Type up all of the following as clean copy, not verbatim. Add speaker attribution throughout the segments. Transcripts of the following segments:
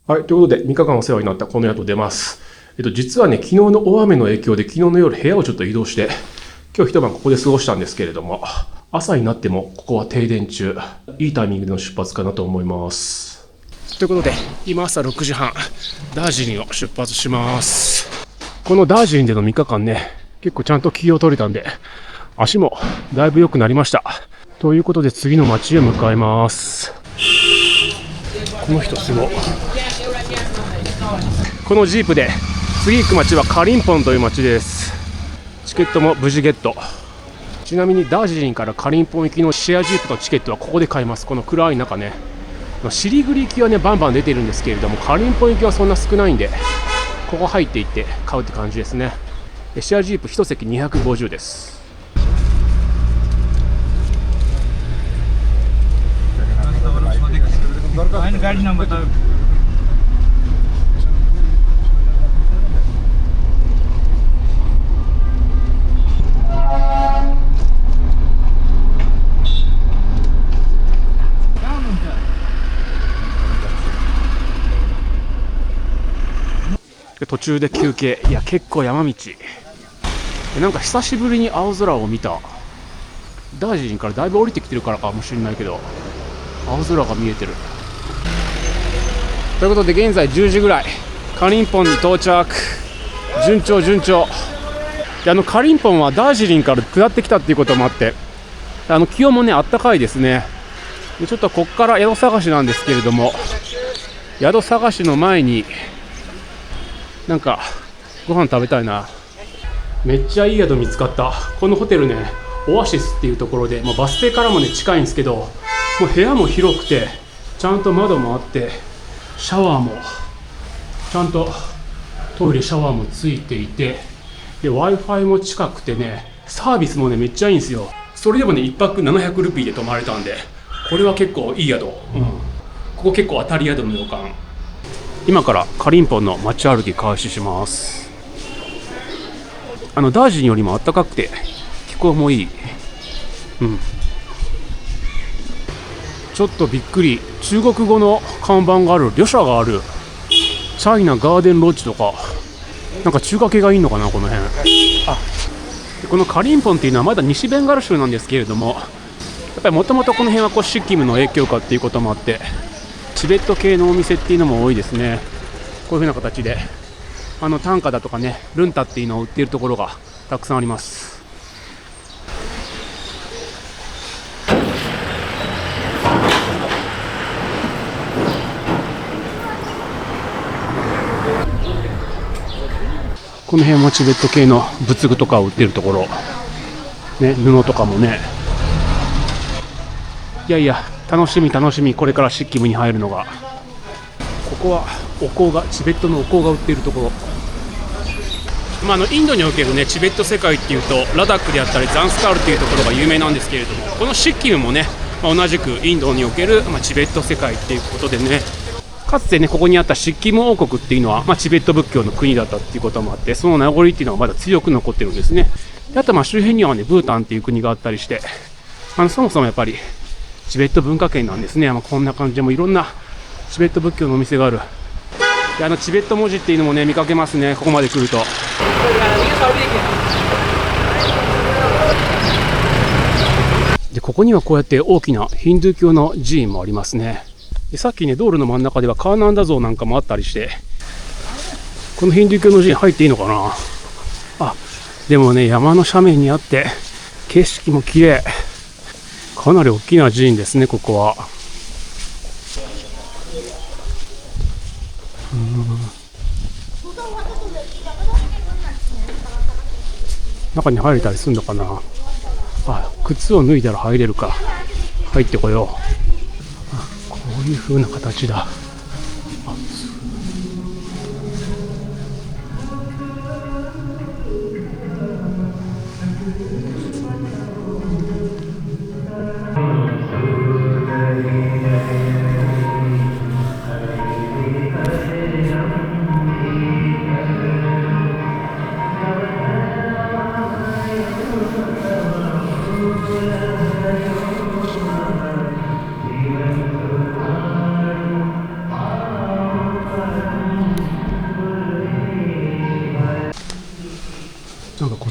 Speaker 1: はい。ということで、3日間お世話になったこの宿出ます。実はね、昨日の大雨の影響で、昨日の夜部屋をちょっと移動して、今日一晩ここで過ごしたんですけれども、朝になってもここは停電中。いいタイミングでの出発かなと思います。ということで、今朝6時半、ダージリンを出発します。このダージリンでの3日間ね、結構ちゃんと気を取れたんで、足もだいぶ良くなりました。ということで、次の街へ向かいます。この人すごい。このジープで次行く街はカリンポンという街です。チケットも無事ゲット。ちなみにダージリンからカリンポン行きのシェアジープのチケットはここで買います。この暗い中ね、シリグリ行きはねバンバン出てるんですけれども、カリンポン行きはそんな少ないんで、ここ入っていって買うって感じですね。シェアジープ1席250です。途中で休憩。いや結構山道。なんか久しぶりに青空を見た。ダージリンからだいぶ降りてきてるからかもしれないけど、青空が見えてる。ということで現在10時ぐらい、カリンポンに到着。順調順調で、カリンポンはダージリンから下ってきたっていうこともあって、気温もねあったかいですね。でちょっとこっから宿探しなんですけれども、宿探しの前になんかご飯食べたいな。めっちゃいい宿見つかった。このホテルね、オアシスっていうところで、バス停からもね近いんですけど、もう部屋も広くて、ちゃんと窓もあって、シャワーもちゃんと、トイレシャワーもついていて、で Wi-Fi も近くてね、サービスもねめっちゃいいんですよ。それでもね1泊700ルピーで泊まれたんで、これは結構いい宿。ここ結構当たり宿の予感。今からカリンポンの街歩き開始します。ダージリンよりも暖かくて気候もいい。ちょっとびっくり。中国語の看板がある、旅社がある。チャイナガーデンロッジとか、なんか中華系がいいのかなこの辺。このカリンポンっていうのはまだ西ベンガル州なんですけれども、やっぱりもともとこの辺はシッキムの影響下っていうこともあって、チベット系のお店っていうのも多いですね。こういう風な形で単価だとかね、ルンタっていうのを売っているところがたくさんあります。この辺もチベット系の仏具とかを売っているところ、ね、布とかもね。いやいや、楽しみ楽しみ。これからシッキムに入るのが。ここはお香が、チベットのお香が売っているところ。インドにおけるねチベット世界っていうと、ラダックであったりザンスカールっていうところが有名なんですけれども、このシッキムもね、同じくインドにおける、チベット世界っていうことでね、かつてねここにあったシッキム王国っていうのは、チベット仏教の国だったっていうこともあって、その名残っていうのはまだ強く残ってるんですね。であと周辺にはねブータンっていう国があったりして、そもそもやっぱりチベット文化圏なんですね。こんな感じでもいろんなチベット仏教のお店がある。でチベット文字っていうのもね見かけますね、ここまで来ると。でここにはこうやって大きなヒンドゥー教の寺院もありますね。でさっきね道路の真ん中ではカーナンダ像なんかもあったりして、このヒンドゥー教の寺院入っていいのかな。でもね山の斜面にあって景色も綺麗。かなり大きな寺院ですねここは。中に入れたりするのかな。靴を脱いだら入れるか。入ってこよう。こういう風な形だ。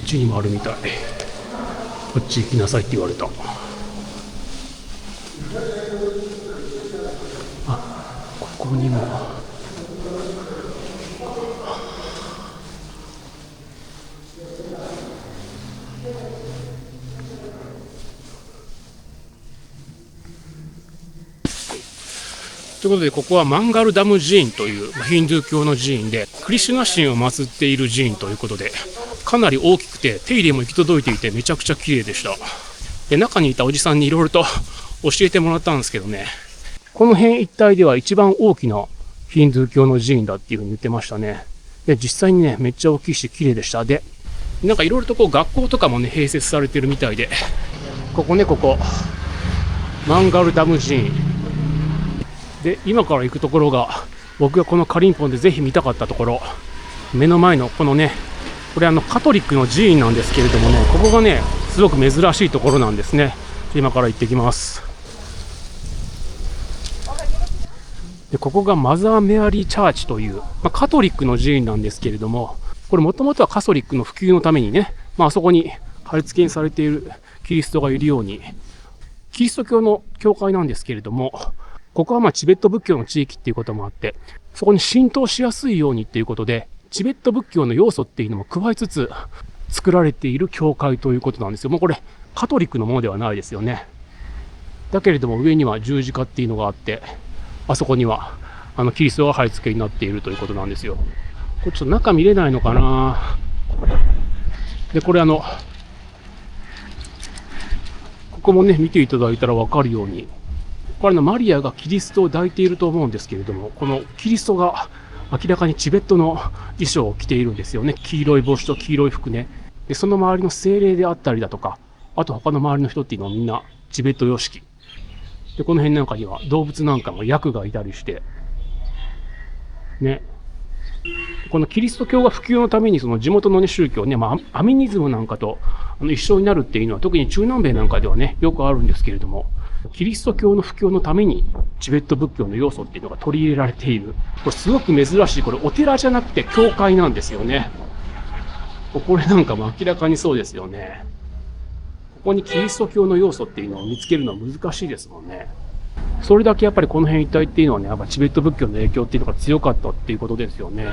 Speaker 1: っちにもあるみたい。こっち行きなさいって言われた。あ、ここにも。ということで、ここはマンガルダム寺院というヒンドゥー教の寺院で、クリシュナ神を祀っている寺院ということで、かなり大きくて手入れも行き届いていてめちゃくちゃ綺麗でした。で、中にいたおじさんにいろいろと教えてもらったんですけどね、この辺一帯では一番大きなヒンドゥー教の寺院だっていうふうに言ってましたね。で、実際にね、めっちゃ大きいし綺麗でした。で、なんかいろいろとこう学校とかもね、併設されてるみたいで、ここ、マンガルダム寺院。で、今から行くところが、僕がこのカリンポンでぜひ見たかったところ、目の前のこのね、これカトリックの寺院なんですけれどもね、ここがね、すごく珍しいところなんですね。今から行ってきます。で、ここがマザー・メアリー・チャーチという、カトリックの寺院なんですけれども、これもともとはカトリックの普及のためにね、あそこに貼り付けにされているキリストがいるように、キリスト教の教会なんですけれども、ここはチベット仏教の地域っていうこともあって、そこに浸透しやすいようにっていうことで、チベット仏教の要素っていうのも加えつつ作られている教会ということなんですよ。もうこれカトリックのものではないですよね。だけれども上には十字架っていうのがあって、あそこにはキリストが貼り付けになっているということなんですよ。これちょっと中見れないのかな。で、これここもね、見ていただいたらわかるように、これマリアがキリストを抱いていると思うんですけれども、このキリストが明らかにチベットの衣装を着ているんですよね。黄色い帽子と黄色い服ね。で、その周りの精霊であったりだとか、あと他の周りの人っていうのはみんなチベット様式。で、この辺なんかには動物なんかのヤクがいたりして、ね。このキリスト教が普及のためにその地元のね、宗教ね、アミニズムなんかと一緒になるっていうのは特に中南米なんかではね、よくあるんですけれども、キリスト教の布教のためにチベット仏教の要素っていうのが取り入れられている。これすごく珍しい。これお寺じゃなくて教会なんですよね。これなんかも明らかにそうですよね。ここにキリスト教の要素っていうのを見つけるのは難しいですもんね。それだけやっぱりこの辺一帯っていうのはね、やっぱチベット仏教の影響っていうのが強かったっていうことですよね。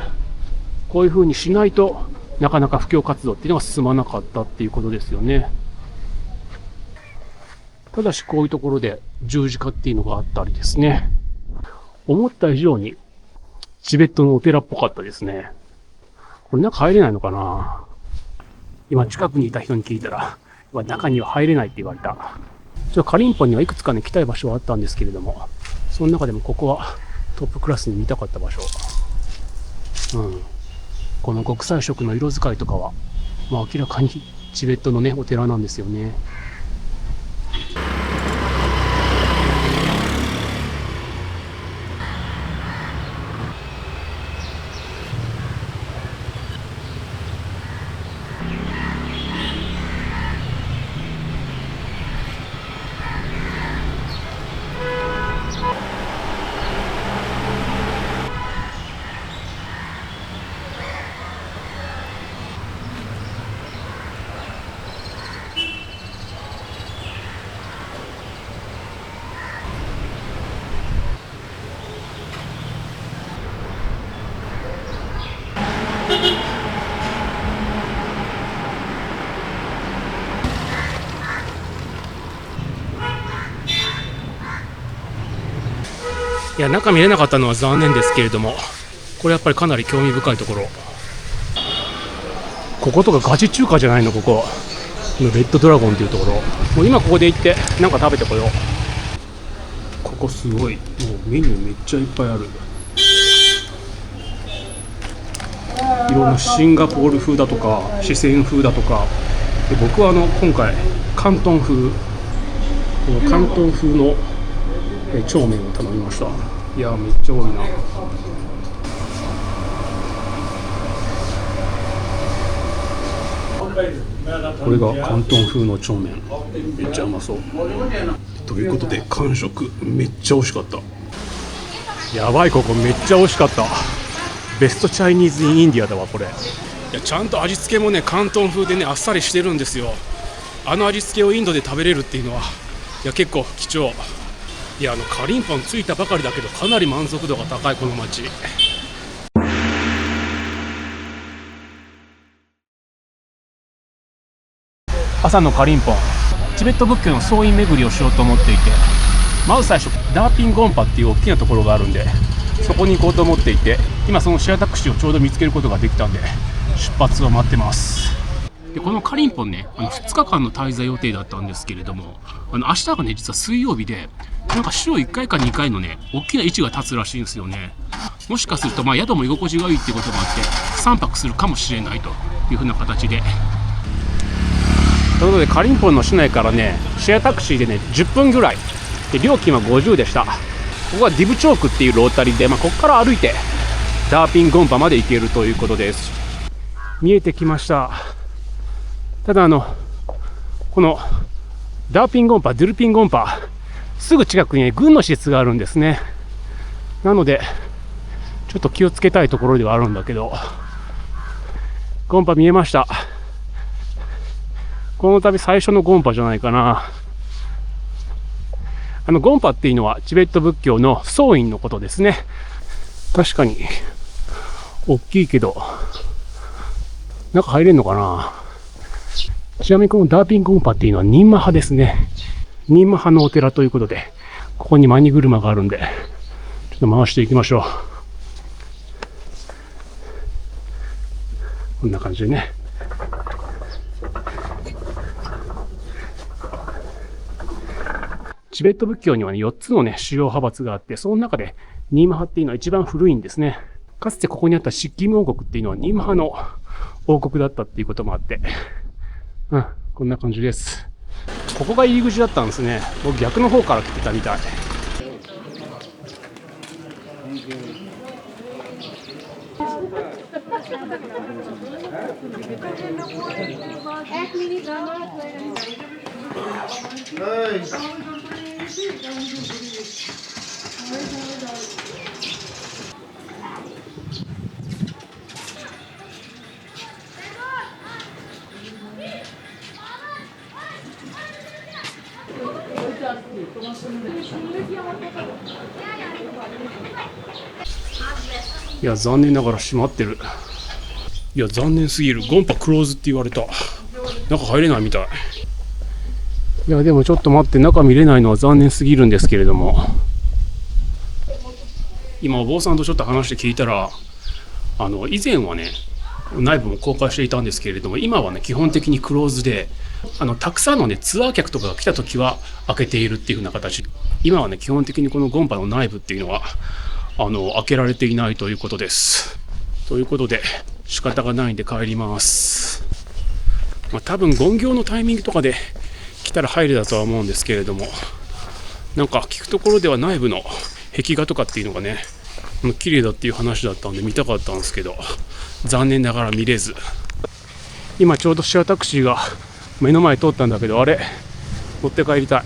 Speaker 1: こういう風にしないとなかなか布教活動っていうのが進まなかったっていうことですよね。ただしこういうところで十字架っていうのがあったりですね。思った以上にチベットのお寺っぽかったですね。これ中入れないのかな。今近くにいた人に聞いたら、中には入れないって言われた。カリンポンにはいくつかね、来たい場所はあったんですけれども、その中でもここはトップクラスに見たかった場所。この極彩色の色使いとかは、明らかにチベットのね、お寺なんですよね。いや、中見れなかったのは残念ですけれども、これやっぱりかなり興味深いところ。こことかガチ中華じゃないの、ここ。レッドドラゴンっていうところ。もう今ここで行ってなんか食べてこよう。ここすごい。もうメニューめっちゃいっぱいある。いろんなシンガポール風だとか、四川風だとか。で、僕は今回、広東風。この広東風の長麺を頼みました。いや、めっちゃ多いな。これが広東風の長麺、めっちゃうまそう。ということで完食、めっちゃ美味しかった。やばい、ここめっちゃ美味しかった。ベストチャイニーズインインディアだわこれ。いやちゃんと味付けもね広東風でねあっさりしてるんですよ。あの味付けをインドで食べれるっていうのはいや結構貴重。いやカリンポン着いたばかりだけどかなり満足度が高いこの街。朝のカリンポン、チベット仏教の僧院巡りをしようと思っていて、まず最初ダーピンゴンパっていう大きなところがあるんでそこに行こうと思っていて、今そのシェアタクシーをちょうど見つけることができたんで出発を待ってます。でこのカリンポンね2日間の滞在予定だったんですけれども、明日がね実は水曜日で、なんか週1回か2回のね大きな位置が立つらしいんですよね。もしかすると宿も居心地がいいっていうこともあって3泊するかもしれないというふうな形で。ということでカリンポンの市内からねシェアタクシーでね10分ぐらいで、料金は50でした。ここはディブチョークっていうロータリーで、ここから歩いてダーピンゴンパまで行けるということです。見えてきました。ただこのダーピンゴンパ、ドゥルピンゴンパすぐ近くに、軍の施設があるんですね。なのでちょっと気をつけたいところではあるんだけど、ゴンパ見えました。この度最初のゴンパじゃないかな。ゴンパっていうのはチベット仏教の僧院のことですね。確かに大きいけど中入れんのかな。ちなみにこのダーピンゴンパっていうのはニンマ派ですね。ニンマ派のお寺ということで、ここにマニ車があるんでちょっと回していきましょう。こんな感じでね。チベット仏教にはね、4つのね、主要派閥があって、その中でニーマ派っていうのは一番古いんですね。かつてここにあったシッキム王国っていうのはニーマ派の王国だったっていうこともあって、こんな感じです。ここが入り口だったんですね。僕逆の方から来てたみたい。いや残念ながら閉まってる。いや残念すぎる。ゴンパクローズって言われた。中入れないみたい。いやでもちょっと待って、中見れないのは残念すぎるんですけれども、今お坊さんとちょっと話して聞いたら、以前はね内部も公開していたんですけれども、今はね基本的にクローズで、たくさんのねツアー客とかが来た時は開けているっていう風な形。今はね基本的にこのゴンパの内部っていうのは開けられていないということです。ということで仕方がないんで帰ります。多分勤行のタイミングとかで来たら入れだとは思うんですけれども、なんか聞くところでは内部の壁画とかっていうのがね綺麗だっていう話だったんで見たかったんですけど、残念ながら見れず。今ちょうどシェアタクシーが目の前通ったんだけど、あれ乗って帰りたい。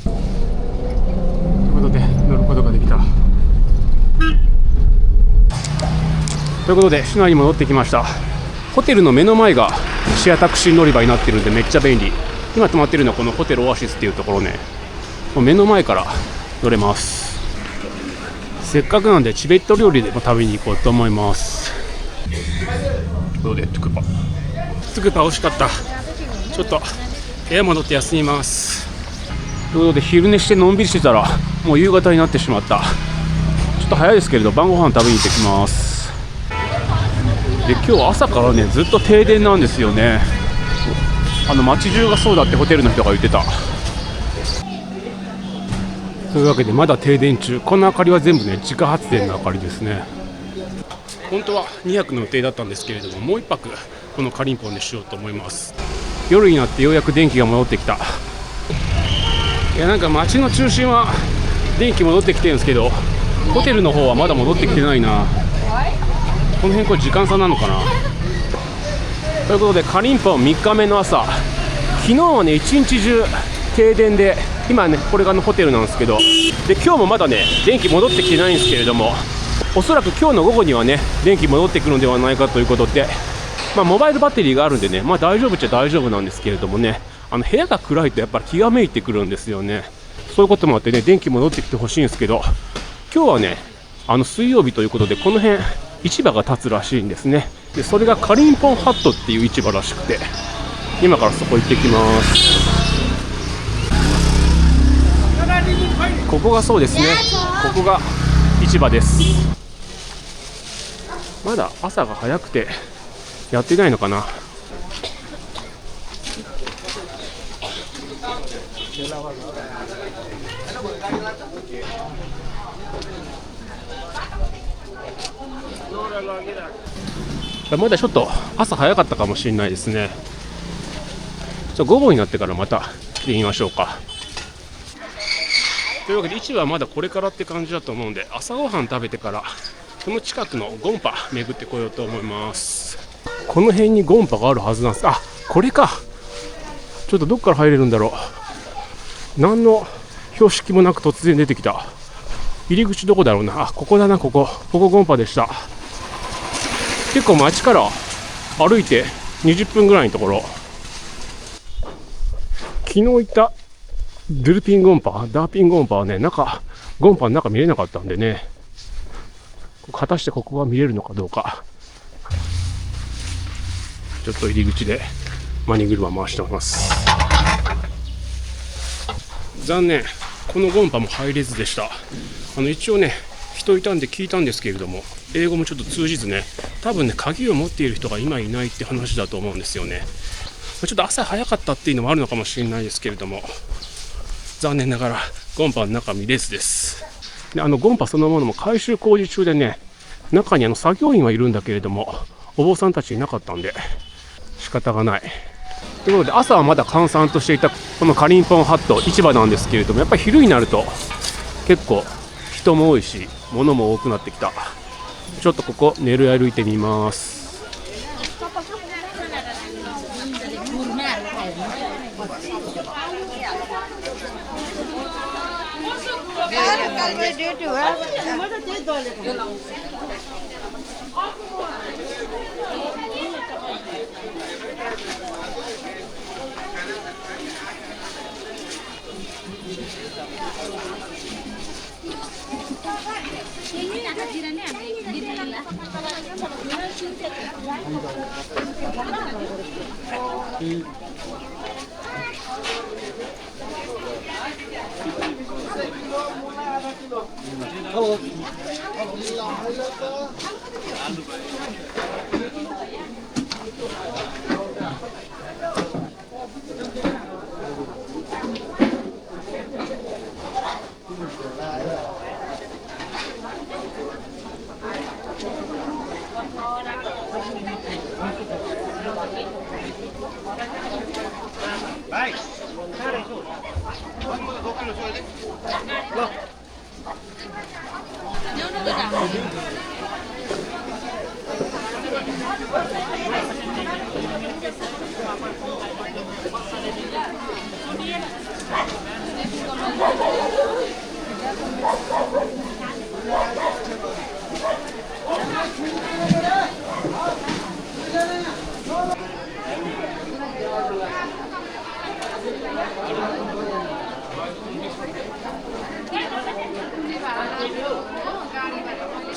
Speaker 1: ということで乗ることができた。ということで市内に戻ってきました。ホテルの目の前がシェアタクシー乗り場になってるんでめっちゃ便利。今泊まってるのはこのホテルオアシスっていうところね、目の前から乗れます。せっかくなんでチベット料理でも食べに行こうと思います。ということでトゥクパ美味しかった。ちょっと部屋戻って休みます。ということで昼寝してのんびりしてたらもう夕方になってしまった。ちょっと早いですけれど晩ご飯食べに行ってきます。で今日朝からねずっと停電なんですよね。街中がそうだってホテルの人が言ってた。というわけでまだ停電中。この明かりは全部ね自家発電の明かりですね。本当は2泊の予定だったんですけれども、もう1泊このカリンポンでしようと思います。夜になってようやく電気が戻ってきた。いやなんか街の中心は電気戻ってきてるんですけど、ホテルの方はまだ戻ってきてないな。この辺これ時間差なのかな。ということでカリンポン3日目の朝、昨日はね一日中停電で、今ねこれがホテルなんですけど、で今日もまだね電気戻ってきてないんですけれども、おそらく今日の午後にはね電気戻ってくるのではないかということで、モバイルバッテリーがあるんでね、大丈夫っちゃ大丈夫なんですけれどもね、部屋が暗いとやっぱり気がめいてくるんですよね。そういうこともあってね、電気戻ってきてほしいんですけど、今日はね水曜日ということで、この辺市場が建つらしいんですね。でそれがカリンポンハットっていう市場らしくて、今からそこ行ってきます。ここがそうですね、ここが市場です。まだ朝が早くてやってないのかな。まだちょっと朝早かったかもしれないですね。午後になってからまた来てみましょうか。というわけで市場はまだこれからって感じだと思うんで、朝ごはん食べてからこの近くのゴンパ巡ってこようと思います。この辺にゴンパがあるはずなんです。あ、これか。ちょっとどっから入れるんだろう。何の標識もなく突然出てきた。入り口どこだろうな。あ、ここだな。ここゴンパでした。結構街から歩いて20分ぐらいのところ。昨日行ったドゥルピンゴンパ、ダーピンゴンパはね、ゴンパの中見れなかったんでね、果たしてここが見れるのかどうか。ちょっと入り口でマニ車回しております。残念、このゴンパも入れずでした。一応ね、人いたんで聞いたんですけれども、英語もちょっと通じずね、多分ね、鍵を持っている人が今いないって話だと思うんですよね。ちょっと朝早かったっていうのもあるのかもしれないですけれども、残念ながらゴンパの中見れずです。で、ゴンパそのものも改修工事中でね、中に作業員はいるんだけれども、お坊さんたちいなかったんで仕方がない。ということで、朝はまだ閑散としていたこのカリンポンハット市場なんですけれども、やっぱり昼になると結構人も多いし物も多くなってきた。ちょっとここ練る歩いてみます。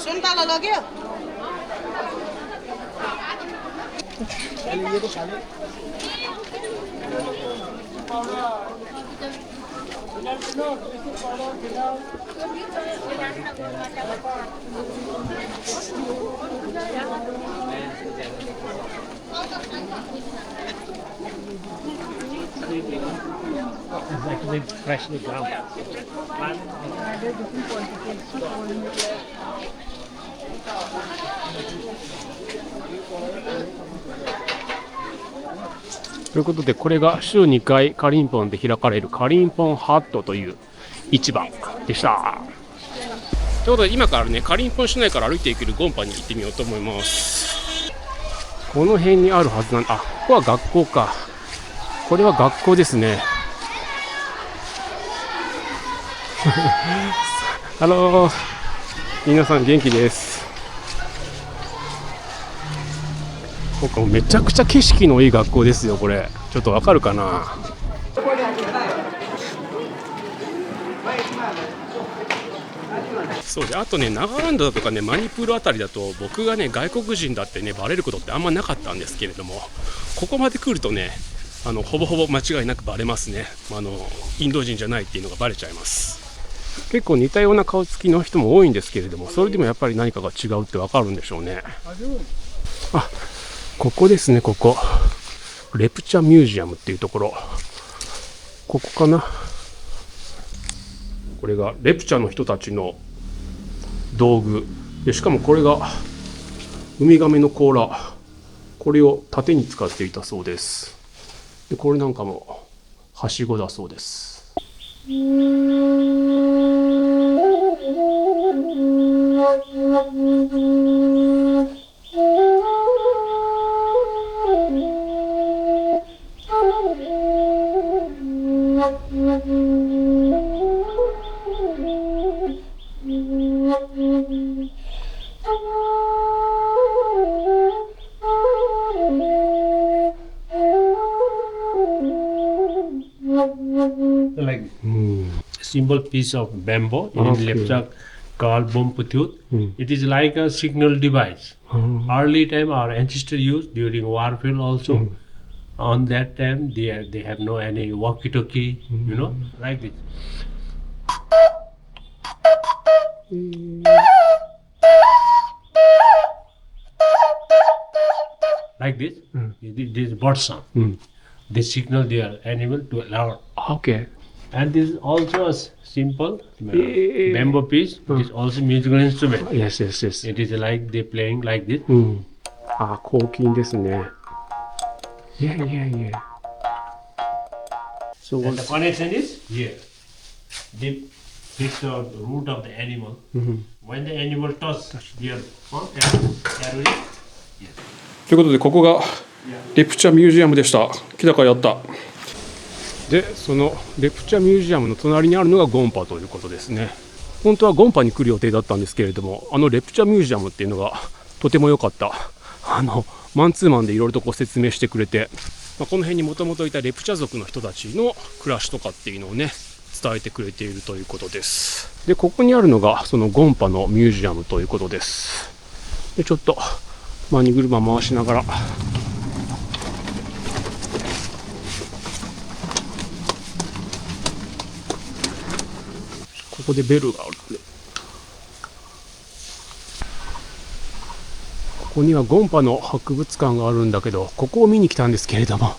Speaker 2: सुनता लग्यो
Speaker 3: Actually freshly ground.
Speaker 1: ということで、これが週2回カリンポンで開かれるカリンポンハットという市場でした。ということで、今からね、カリンポン市内から歩いていけるゴンパに行ってみようと思います。この辺にあるはずなんだ。あ、ここは学校か。これは学校ですね。ハロー、皆さん元気です。ここめちゃくちゃ景色のいい学校ですよ。これちょっとわかるかな。そうで、あとね、ナガランドだとかね、マニプールあたりだと僕がね外国人だってねバレることってあんまなかったんですけれども、ここまで来るとねほぼほぼ間違いなくバレますね。インド人じゃないっていうのがバレちゃいます。結構似たような顔つきの人も多いんですけれども、それでもやっぱり何かが違うってわかるんでしょうね。あ、ここですね。ここレプチャミュージアムっていうところ、ここかな。これがレプチャの人たちの道具で、しかもこれがウミガメの甲羅、これを盾に使っていたそうです。でこれなんかもはしごだそうです。
Speaker 3: Like simple piece of bamboo in Lepcha called Bomputut. It is like a signal device. Early time our ancestors used during warfare also. On that time they have no any walkie-talkie, you know, like this. Like this. This is bird sound. They signal their animal to allow.
Speaker 1: Okay.
Speaker 3: And this is also a simple bamboo piece. It is also musical instrument.
Speaker 1: Yes, yes, yes.
Speaker 3: It is like they playing like this.
Speaker 1: あ、抗菌ですね。いやいやいや。So
Speaker 3: And the connection is here. They fix the root of the animal. When the animal touch their area.
Speaker 1: ということで、ここがレプチャミュージアムでした。来たかやった。で、そのレプチャミュージアムの隣にあるのがゴンパということですね。本当はゴンパに来る予定だったんですけれども、レプチャミュージアムっていうのがとても良かった。マンツーマンでいろいろとこう説明してくれて、この辺にもともといたレプチャ族の人たちの暮らしとかっていうのをね伝えてくれているということです。で、ここにあるのがそのゴンパのミュージアムということです。で、ちょっと荷車回しながらここでベルがあるんで、ここにはゴンパの博物館があるんだけど、ここを見に来たんですけれども、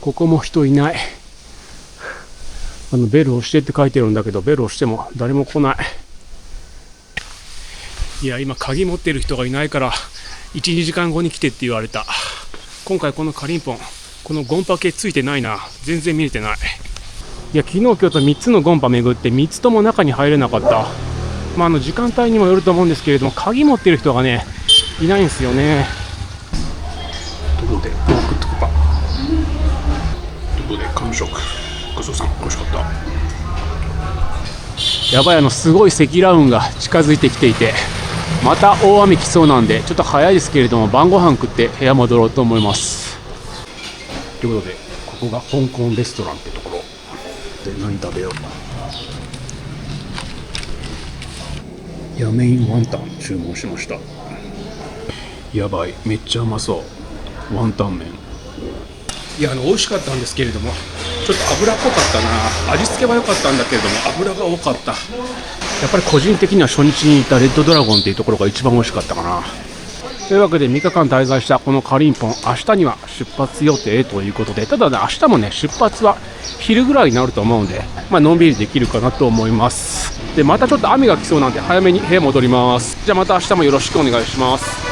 Speaker 1: ここも人いない。ベルをしてって書いてるんだけど、ベルをしても誰も来ない。いや、今鍵持ってる人がいないから1、2時間後に来てって言われた。今回このカリンポン、このゴンパ系ついてないな。全然見れてない。いや、昨日今日と3つのゴンパ巡って3つとも中に入れなかった。時間帯にもよると思うんですけれども、鍵持ってる人がねいないんですよね。ところで食っとくか。ところで完食。ごちそうさん、美味しかった。やばい、すごい積乱雲が近づいてきていて、また大雨来そうなんで、ちょっと早いですけれども晩ご飯食って部屋戻ろうと思います。ということで、ここが香港レストランってところで、何食べよう。ヤメインワンタン注文しました。やばい、めっちゃうまそう。ワンタン麺、いや美味しかったんですけれども、ちょっと油っぽかったな。味付けは良かったんだけれども油が多かった。やっぱり個人的には初日にいたレッドドラゴンっていうところが一番美味しかったかな。というわけで3日間滞在したこのカリンポン、明日には出発予定ということで、ただね、明日もね出発は昼ぐらいになると思うんで、のんびりできるかなと思います。で、またちょっと雨が来そうなんで早めに部屋戻ります。じゃあまた明日もよろしくお願いします。